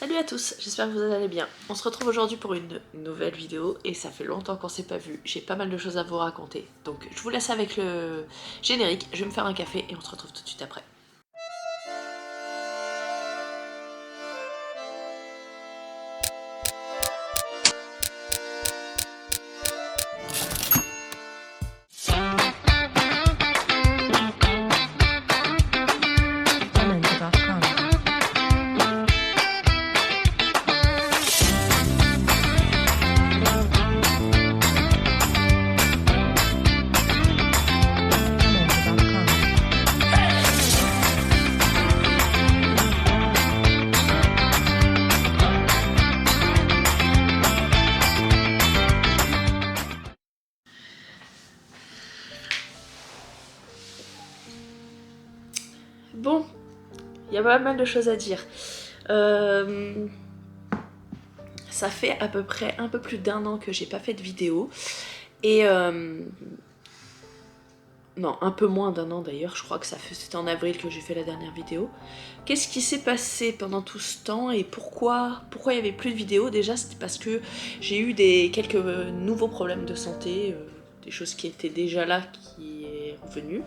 Salut à tous, j'espère que vous allez bien. On se retrouve aujourd'hui pour une nouvelle vidéo et ça fait longtemps qu'on s'est pas vu. J'ai pas mal de choses à vous raconter. Donc je vous laisse avec le générique, je vais me faire un café et on se retrouve tout de suite après. Bon, il y a pas mal de choses à dire. Ça fait à peu près un peu plus d'un an que j'ai pas fait de vidéo. Et non, un peu moins d'un an d'ailleurs, je crois que c'était en avril que j'ai fait la dernière vidéo. Qu'est-ce qui s'est passé pendant tout ce temps et pourquoi il n'y avait plus de vidéos? Déjà, c'était parce que j'ai eu quelques nouveaux problèmes de santé, des choses qui étaient déjà là, qui est revenu.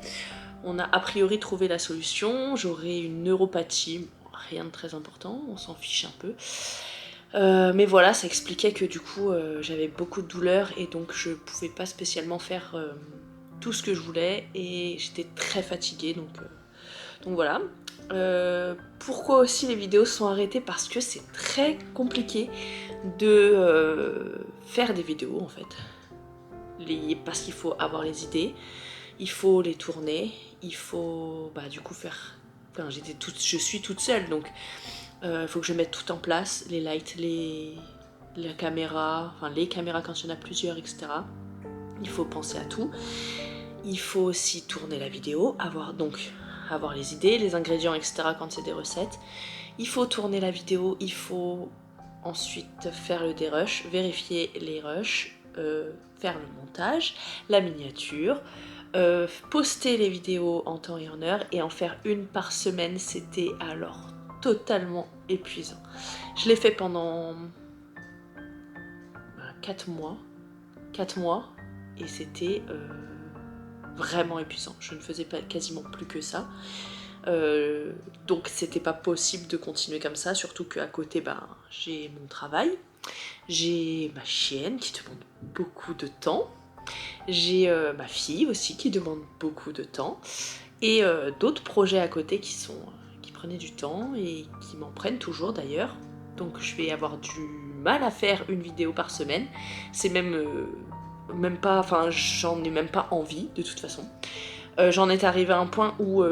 On a a priori trouvé la solution, j'aurai une neuropathie, rien de très important, on s'en fiche un peu. Mais voilà, ça expliquait que du coup j'avais beaucoup de douleurs et donc je pouvais pas spécialement faire tout ce que je voulais et j'étais très fatiguée donc voilà. Pourquoi aussi les vidéos sont arrêtées? Parce que c'est très compliqué de faire des vidéos en fait. Parce qu'il faut avoir les idées, il faut les tourner, il faut du coup faire... Enfin, je suis toute seule donc il faut que je mette tout en place, les lights, la caméra, enfin les caméras quand il y en a plusieurs, etc. Il faut penser à tout. Il faut aussi tourner la vidéo, avoir les idées, les ingrédients, etc. quand c'est des recettes. Il faut tourner la vidéo, il faut ensuite faire le dérush, vérifier les rushs, faire le montage, la miniature, poster les vidéos en temps et en heure et en faire une par semaine. C'était alors totalement épuisant. Je l'ai fait pendant 4 mois et c'était vraiment épuisant. Je ne faisais quasiment plus que ça. Donc c'était pas possible de continuer comme ça, surtout qu'à côté j'ai mon travail, j'ai ma chienne qui demande beaucoup de temps, j'ai ma fille aussi qui demande beaucoup de temps et d'autres projets à côté qui prenaient du temps et qui m'en prennent toujours d'ailleurs. Donc je vais avoir du mal à faire une vidéo par semaine. C'est même pas, enfin j'en ai même pas envie de toute façon. J'en étais arrivée à un point où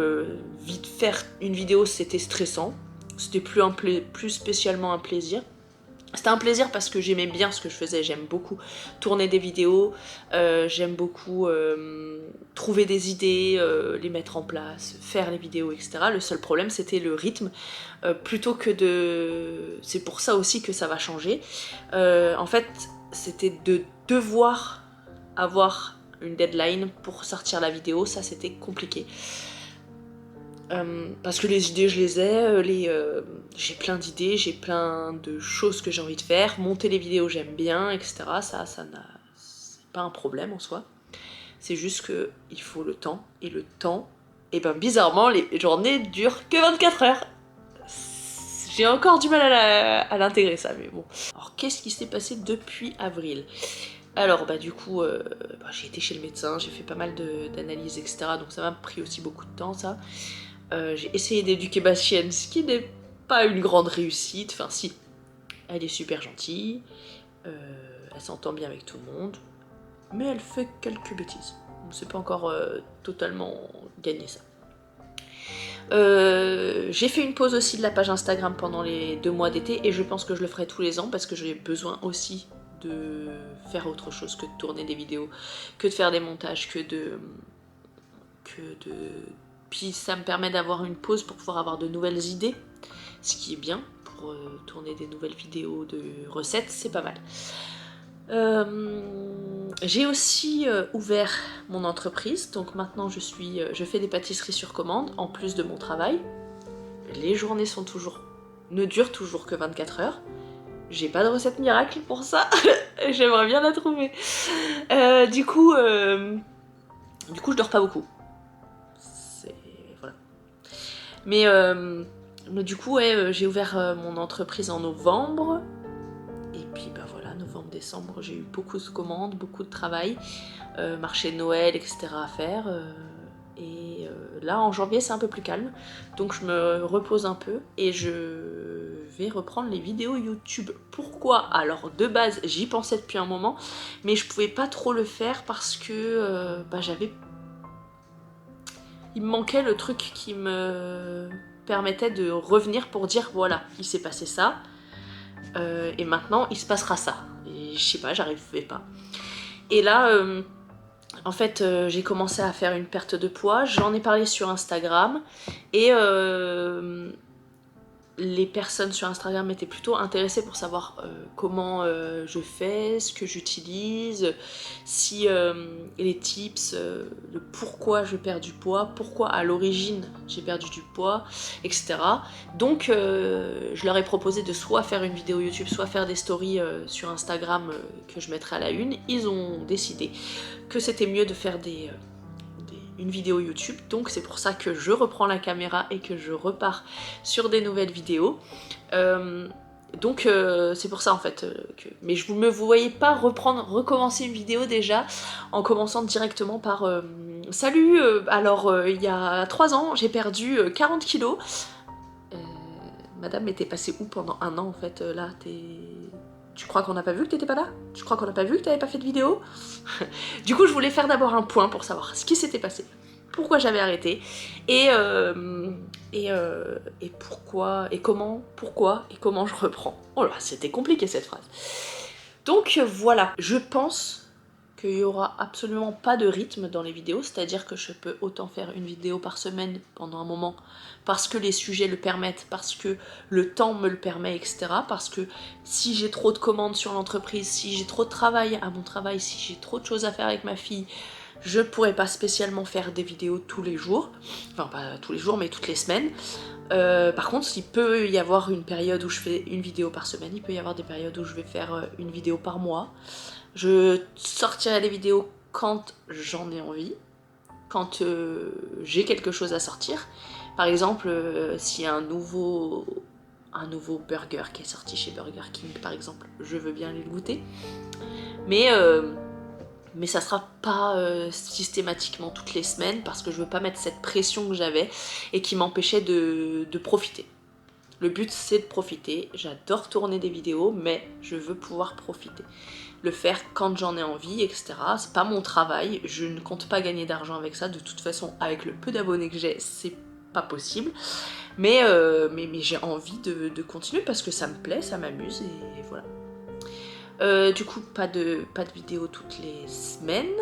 vite faire une vidéo c'était stressant. C'était plus spécialement un plaisir. C'était un plaisir parce que j'aimais bien ce que je faisais, j'aime beaucoup tourner des vidéos, j'aime beaucoup trouver des idées, les mettre en place, faire les vidéos, etc. Le seul problème c'était le rythme, plutôt que de... C'est pour ça aussi que ça va changer. En fait, c'était de devoir avoir une deadline pour sortir la vidéo, ça c'était compliqué. Parce que les idées je les ai, j'ai plein d'idées, j'ai plein de choses que j'ai envie de faire, monter les vidéos j'aime bien, etc. C'est pas un problème en soi, c'est juste que il faut le temps, et le temps, et bizarrement les journées durent que 24 heures. J'ai encore du mal à l'intégrer ça, mais bon. Alors qu'est-ce qui s'est passé depuis avril? Alors du coup, j'ai été chez le médecin, j'ai fait pas mal d'analyses, etc. Donc ça m'a pris aussi beaucoup de temps ça. J'ai essayé d'éduquer ma chienne, ce qui n'est pas une grande réussite. Enfin si, elle est super gentille, elle s'entend bien avec tout le monde, mais elle fait quelques bêtises. On ne sait pas encore totalement gagner ça. J'ai fait une pause aussi de la page Instagram pendant les 2 mois d'été et je pense que je le ferai tous les ans parce que j'ai besoin aussi de faire autre chose que de tourner des vidéos, que de faire des montages, Puis ça me permet d'avoir une pause pour pouvoir avoir de nouvelles idées, ce qui est bien pour tourner des nouvelles vidéos de recettes, c'est pas mal. J'ai aussi ouvert mon entreprise, donc maintenant je fais des pâtisseries sur commande en plus de mon travail. Les journées sont toujours ne dure toujours que 24 heures. J'ai pas de recette miracle pour ça, j'aimerais bien la trouver. Du coup, je dors pas beaucoup. Voilà. Mais du coup, ouais, j'ai ouvert mon entreprise en novembre. Et puis bah voilà, novembre-décembre, j'ai eu beaucoup de commandes, beaucoup de travail, marché de Noël, etc. à faire. Là, en janvier, c'est un peu plus calme. Donc je me repose un peu et je vais reprendre les vidéos YouTube. Pourquoi? Alors de base, j'y pensais depuis un moment, mais je pouvais pas trop le faire parce que il me manquait le truc qui me permettait de revenir pour dire voilà, il s'est passé ça, et maintenant il se passera ça. Et je sais pas, j'arrivais pas. Et là, en fait, j'ai commencé à faire une perte de poids, j'en ai parlé sur Instagram, et les personnes sur Instagram étaient plutôt intéressées pour savoir comment je fais, ce que j'utilise, si les tips, le pourquoi je perds du poids, pourquoi à l'origine j'ai perdu du poids, etc. Donc je leur ai proposé de soit faire une vidéo YouTube, soit faire des stories sur Instagram que je mettrai à la une. Ils ont décidé que c'était mieux de faire une vidéo YouTube, donc c'est pour ça que je reprends la caméra et que je repars sur des nouvelles vidéos. Donc c'est pour ça en fait mais je me voyais pas recommencer une vidéo déjà en commençant directement par salut, alors il y a 3 ans j'ai perdu 40 kilos. Madame était passée où pendant un an en fait? Là tu crois qu'on n'a pas vu que t'étais pas là? Tu crois qu'on n'a pas vu que t'avais pas fait de vidéo? Du coup je voulais faire d'abord un point pour savoir ce qui s'était passé, pourquoi j'avais arrêté, et pourquoi, et comment je reprends. Oh là, c'était compliqué cette phrase. Donc voilà, je pense qu'il n'y aura absolument pas de rythme dans les vidéos, c'est-à-dire que je peux autant faire une vidéo par semaine pendant un moment, parce que les sujets le permettent, parce que le temps me le permet, etc. Parce que si j'ai trop de commandes sur l'entreprise, si j'ai trop de travail à mon travail, si j'ai trop de choses à faire avec ma fille, je pourrais pas spécialement faire des vidéos tous les jours, enfin pas tous les jours mais toutes les semaines. Par contre, il peut y avoir une période où je fais une vidéo par semaine, il peut y avoir des périodes où je vais faire une vidéo par mois. Je sortirai les vidéos quand j'en ai envie, quand j'ai quelque chose à sortir. Par exemple, s'il y a un nouveau burger qui est sorti chez Burger King par exemple, je veux bien aller le goûter. Mais ça sera pas systématiquement toutes les semaines parce que je veux pas mettre cette pression que j'avais et qui m'empêchait de profiter. Le but c'est de profiter, j'adore tourner des vidéos mais je veux pouvoir profiter. Le faire quand j'en ai envie, etc. C'est pas mon travail, je ne compte pas gagner d'argent avec ça, de toute façon avec le peu d'abonnés que j'ai c'est pas possible. Mais j'ai envie de continuer parce que ça me plaît, ça m'amuse et voilà. Du coup, pas de vidéo toutes les semaines.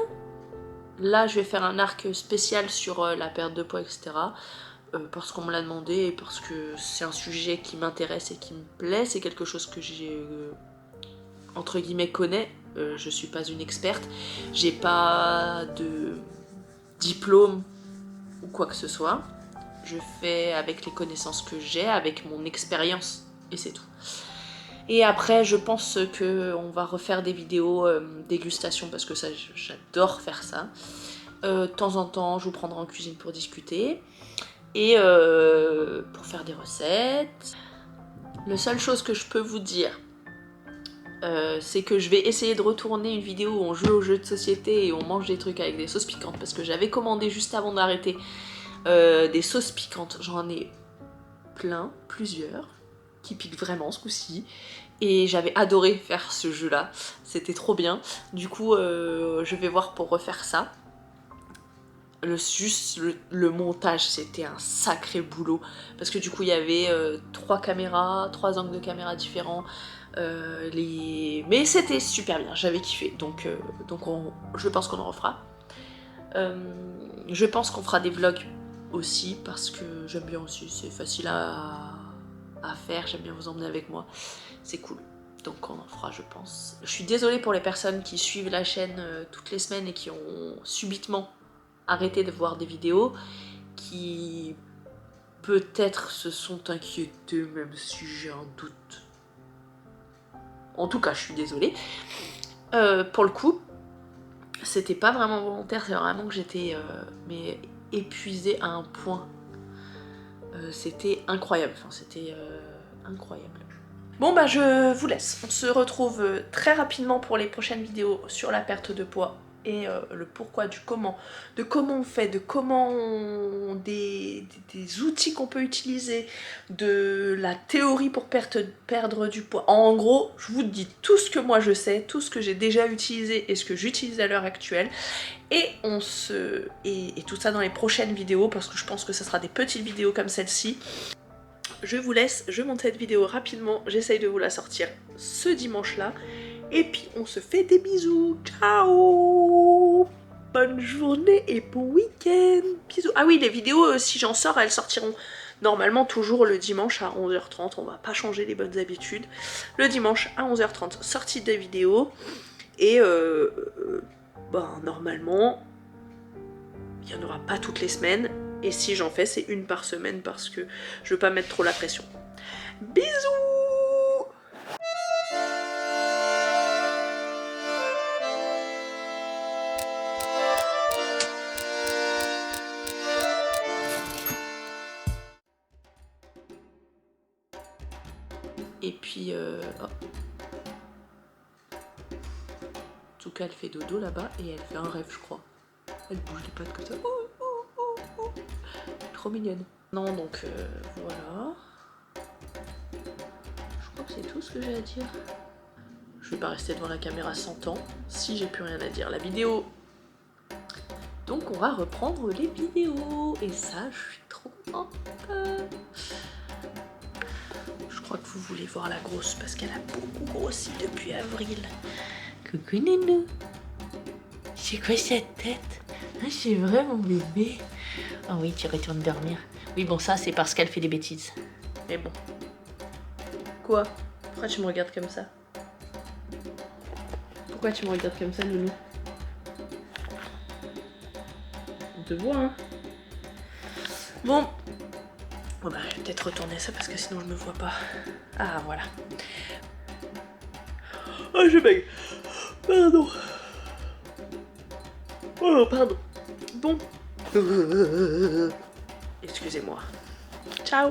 Là, je vais faire un arc spécial sur la perte de poids, etc. Parce qu'on me l'a demandé et parce que c'est un sujet qui m'intéresse et qui me plaît. C'est quelque chose que j'ai, entre guillemets, connais. Je suis pas une experte. J'ai pas de diplôme ou quoi que ce soit. Je fais avec les connaissances que j'ai, avec mon expérience et c'est tout. Et après, je pense qu'on va refaire des vidéos dégustation parce que ça, j'adore faire ça. De temps en temps, je vous prendrai en cuisine pour discuter et pour faire des recettes. La seule chose que je peux vous dire, c'est que je vais essayer de retourner une vidéo où on joue aux jeux de société et on mange des trucs avec des sauces piquantes parce que j'avais commandé juste avant d'arrêter des sauces piquantes. J'en ai plusieurs, qui piquent vraiment ce coup-ci. Et j'avais adoré faire ce jeu-là, c'était trop bien. Du coup, je vais voir pour refaire ça. Le montage, c'était un sacré boulot. Parce que du coup, il y avait 3 caméras, 3 angles de caméra différents. Mais c'était super bien, j'avais kiffé. Donc je pense qu'on en refera. Je pense qu'on fera des vlogs aussi, parce que j'aime bien aussi, c'est facile à faire, j'aime bien vous emmener avec moi. C'est cool. Donc on en fera, je pense. Je suis désolée pour les personnes qui suivent la chaîne toutes les semaines et qui ont subitement arrêté de voir des vidéos, qui peut-être se sont inquiétés, même si j'ai un doute. En tout cas, je suis désolée. Pour le coup, c'était pas vraiment volontaire, c'est vraiment que j'étais mais épuisée à un point. C'était incroyable, enfin c'était incroyable. Bon bah je vous laisse, on se retrouve très rapidement pour les prochaines vidéos sur la perte de poids et le pourquoi du comment, de comment on fait, de comment des outils qu'on peut utiliser, de la théorie pour perdre du poids. En gros, je vous dis tout ce que moi je sais, tout ce que j'ai déjà utilisé et ce que j'utilise à l'heure actuelle. Et et tout ça dans les prochaines vidéos, parce que je pense que ce sera des petites vidéos comme celle-ci. Je vous laisse, je monte cette vidéo rapidement, j'essaye de vous la sortir ce dimanche-là. Et puis on se fait des bisous, ciao! Bonne journée et bon week-end, bisous. Ah oui, les vidéos, si j'en sors, elles sortiront normalement toujours le dimanche à 11h30, on va pas changer les bonnes habitudes. Le dimanche à 11h30, sortie des vidéos, et normalement, il n'y en aura pas toutes les semaines, et si j'en fais, c'est une par semaine parce que je veux pas mettre trop la pression. Bisous! Et puis, oh. En tout cas, elle fait dodo là-bas et elle fait un rêve, je crois. Elle bouge les pattes comme ça. Trop mignonne. Non, donc voilà. Je crois que c'est tout ce que j'ai à dire. Je vais pas rester devant la caméra 100 ans si j'ai plus rien à dire. La vidéo. Donc on va reprendre les vidéos. Et ça, je suis trop contente. Je crois que vous voulez voir la grosse parce qu'elle a beaucoup grossi depuis avril. Coucou Nounou. C'est quoi cette tête? Ah, c'est vrai mon bébé. Ah oui, tu retournes dormir. Oui, bon, ça, c'est parce qu'elle fait des bêtises. Mais bon. Quoi? Pourquoi tu me regardes comme ça? Pourquoi tu me regardes comme ça, Nounou? On te voit, hein? Bon. Bon bah, je vais peut-être retourner ça parce que sinon je me vois pas. Ah, voilà. Oh, je bug. Pardon. Oh, pardon. Bon. Excusez-moi. Ciao.